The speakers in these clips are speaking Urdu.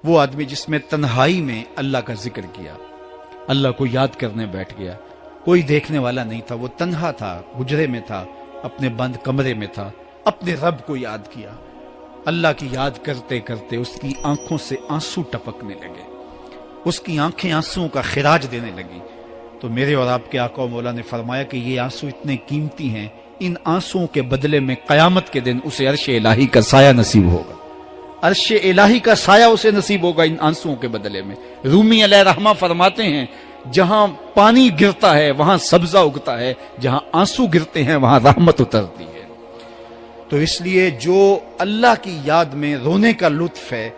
وہ آدمی جس میں تنہائی میں اللہ کا ذکر کیا، اللہ کو یاد کرنے بیٹھ گیا، کوئی دیکھنے والا نہیں تھا، وہ تنہا تھا، حجرے میں تھا، اپنے بند کمرے میں تھا، اپنے رب کو یاد کیا۔ اللہ کی یاد کرتے کرتے اس کی آنکھوں سے آنسو ٹپکنے لگے، اس کی آنکھیں آنسوؤں کا خراج دینے لگی۔ تو میرے اور آپ کے آقا و مولا نے فرمایا کہ یہ آنسو اتنے قیمتی ہیں، ان آنسوؤں کے بدلے میں قیامت کے دن اسے عرش الہی کا سایہ نصیب ہوگا، عرش الہی کا سایہ اسے نصیب ہوگا ان آنسوؤں کے بدلے میں۔ رومی علیہ رحمہ فرماتے ہیں جہاں پانی گرتا ہے وہاں سبزہ اگتا ہے، جہاں آنسو گرتے ہیں وہاں رحمت اترتی ہے۔ تو اس لیے جو اللہ کی یاد میں رونے کا لطف ہے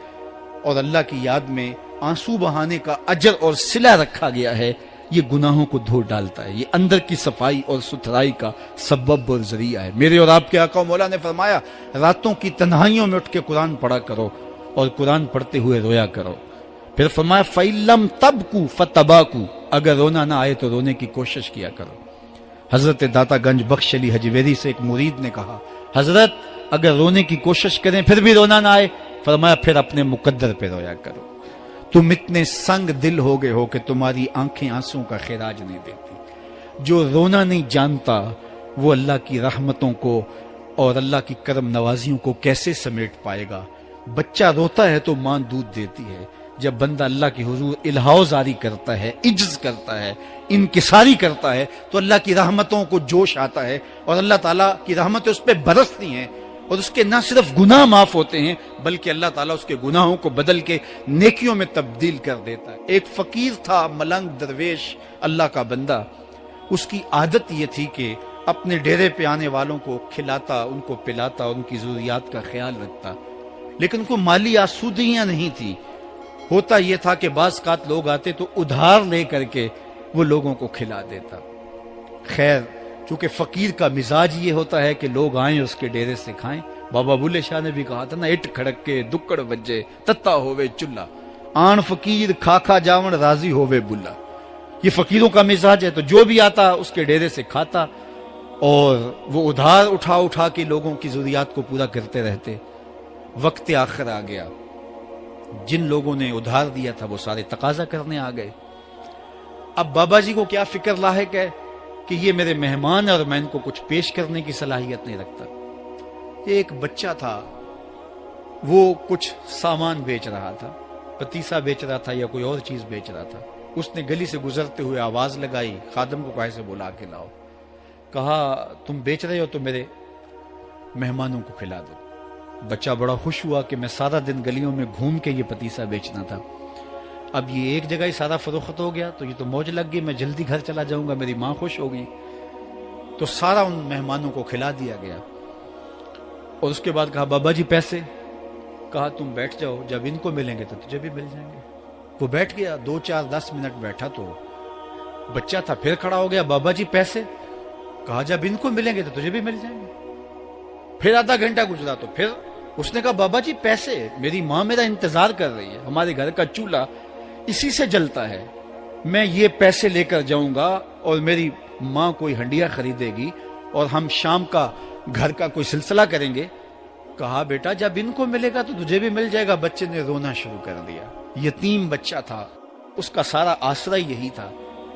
اور اللہ کی یاد میں آنسو بہانے کا اجر اور صلہ رکھا گیا ہے، یہ گناہوں کو دھو ڈالتا ہے، یہ اندر کی صفائی اور ستھرائی کا سبب اور ذریعہ ہے۔ میرے اور آپ کے آقا و مولا نے فرمایا راتوں کی تنہائیوں میں اٹھ کے قرآن پڑھا کرو اور قرآن پڑھتے ہوئے رویا کرو۔ پھر فرمایا فَإِلَّمْ تَبْكُوا فَتَبَاكُوا، اگر رونا نہ آئے تو رونے کی کوشش کیا کرو۔ حضرت داتا گنج بخش علی حجویری سے ایک مرید نے کہا حضرت اگر رونے کی کوشش کریں پھر بھی رونا نہ آئے، فرمایا پھر اپنے مقدر پہ رویا کرو۔ تم اتنے سنگ دل ہو گئے ہو کہ تمہاری آنکھیں آنسوں کا خراج نہیں دیتی۔ جو رونا نہیں جانتا وہ اللہ کی رحمتوں کو اور اللہ کی کرم نوازیوں کو کیسے سمیٹ پائے گا؟ بچہ روتا ہے تو ماں دودھ دیتی ہے، جب بندہ اللہ کی حضور الہاؤ زاری کرتا ہے، عجز کرتا ہے، انکساری کرتا ہے تو اللہ کی رحمتوں کو جوش آتا ہے اور اللہ تعالیٰ کی رحمتیں اس پہ برستی ہیں، اور اس کے نہ صرف گناہ معاف ہوتے ہیں بلکہ اللہ تعالیٰ اس کے گناہوں کو بدل کے نیکیوں میں تبدیل کر دیتا ہے۔ ایک فقیر تھا، ملنگ درویش، اللہ کا بندہ، اس کی عادت یہ تھی کہ اپنے ڈیرے پہ آنے والوں کو کھلاتا، ان کو پلاتا، ان کی ضروریات کا خیال رکھتا، لیکن کوئی مالی آسودگیاں نہیں تھی۔ ہوتا یہ تھا کہ بعض اوقات لوگ آتے تو ادھار لے کر کے وہ لوگوں کو کھلا دیتا۔ خیر چونکہ فقیر کا مزاج یہ ہوتا ہے کہ لوگ آئیں اس کے ڈیرے سے کھائیں، بابا بلے شاہ نے بھی کہا تھا نا، اٹ کھڑک کے دکڑ بجے تتا ہووے چلا، آن فقیر کھا کھا جاون راضی ہووے بلا۔ یہ فقیروں کا مزاج ہے، تو جو بھی آتا اس کے ڈیرے سے کھاتا اور وہ ادھار اٹھا اٹھا کے لوگوں کی ضروریات کو پورا کرتے رہتے۔ وقت آخر آ گیا، جن لوگوں نے ادھار دیا تھا وہ سارے تقاضا کرنے آ گئے۔ اب بابا جی کو کیا فکر لاحق ہے کہ یہ میرے مہمان اور میں ان کو کچھ پیش کرنے کی صلاحیت نہیں رکھتا۔ ایک بچہ تھا، وہ کچھ سامان بیچ رہا تھا، پتیسا بیچ رہا تھا یا کوئی اور چیز بیچ رہا تھا۔ اس نے گلی سے گزرتے ہوئے آواز لگائی، خادم کو کہا سے بلا کے لاؤ، کہا تم بیچ رہے ہو تو میرے مہمانوں کو کھلا دو۔ بچہ بڑا خوش ہوا کہ میں سارا دن گلیوں میں گھوم کے یہ پتیسا بیچنا تھا، اب یہ ایک جگہ ہی سارا فروخت ہو گیا تو یہ تو موج لگ گئی، میں جلدی گھر چلا جاؤں گا، میری ماں خوش ہوگی۔ تو سارا ان مہمانوں کو کھلا دیا گیا اور اس کے بعد کہا بابا جی پیسے؟ کہا تم بیٹھ جاؤ، جب ان کو ملیں گے تو تجھے بھی مل جائیں گے۔ وہ بیٹھ گیا، 2 4 10 منٹ بیٹھا تو بچہ تھا، پھر کھڑا ہو گیا، بابا جی پیسے؟ کہا جب ان کو ملیں گے تو تجھے بھی مل جائیں گے۔ پھر آدھا گھنٹہ گزرا تو پھر اس نے کہا بابا جی پیسے؟ میری ماں میرا انتظار کر رہی ہے، ہمارے گھر کا چولہا اسی سے جلتا ہے، میں یہ پیسے لے کر جاؤں گا اور میری ماں کوئی ہنڈیا خریدے گی اور ہم شام کا گھر کا کوئی سلسلہ کریں گے۔ کہا بیٹا جب ان کو ملے گا تو تجھے بھی مل جائے گا۔ بچے نے رونا شروع کر دیا، یتیم بچہ تھا، اس کا سارا آسرا یہی تھا،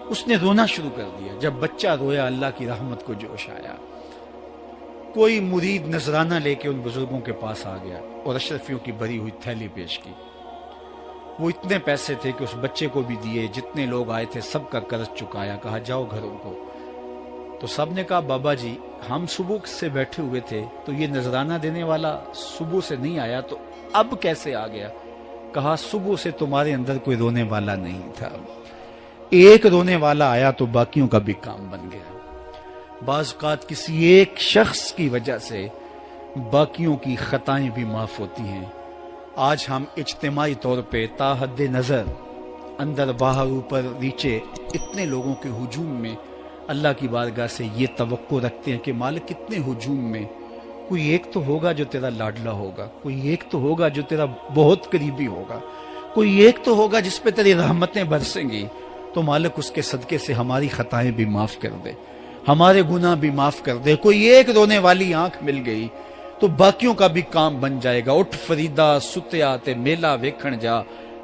اس نے رونا شروع کر دیا۔ جب بچہ رویا اللہ کی رحمت کو جوش آیا، کوئی مرید نذرانہ لے کے ان بزرگوں کے پاس آ گیا اور اشرفیوں کی بھری ہوئی تھیلی پیش کی۔ وہ اتنے پیسے تھے کہ اس بچے کو بھی دیے، جتنے لوگ آئے تھے سب کا قرض چکایا، کہا جاؤ گھروں کو۔ تو سب نے کہا بابا جی ہم صبح سے بیٹھے ہوئے تھے تو یہ نذرانہ دینے والا صبح سے نہیں آیا تو اب کیسے آ گیا؟ کہا صبح سے تمہارے اندر کوئی رونے والا نہیں تھا، ایک رونے والا آیا تو باقیوں کا بھی کام بن گیا۔ بعض اوقات کسی ایک شخص کی وجہ سے باقیوں کی خطائیں بھی معاف ہوتی ہیں۔ آج ہم اجتماعی طور پہ تا حد نظر اندر باہر اوپر نیچے اتنے لوگوں کے ہجوم میں اللہ کی بارگاہ سے یہ توقع رکھتے ہیں کہ مالک کتنے ہجوم میں کوئی ایک تو ہوگا جو تیرا لاڈلا ہوگا، کوئی ایک تو ہوگا جو تیرا بہت قریبی ہوگا، کوئی ایک تو ہوگا جس پہ تیری رحمتیں برسیں گی۔ تو مالک اس کے صدقے سے ہماری خطائیں بھی معاف کر دے، ہمارے گناہ بھی معاف کر دے۔ کوئی ایک رونے والی آنکھ مل گئی تو باقیوں کا بھی کام بن جائے گا۔ اٹھ فریدا ستیا تے میلہ ویکھن جا،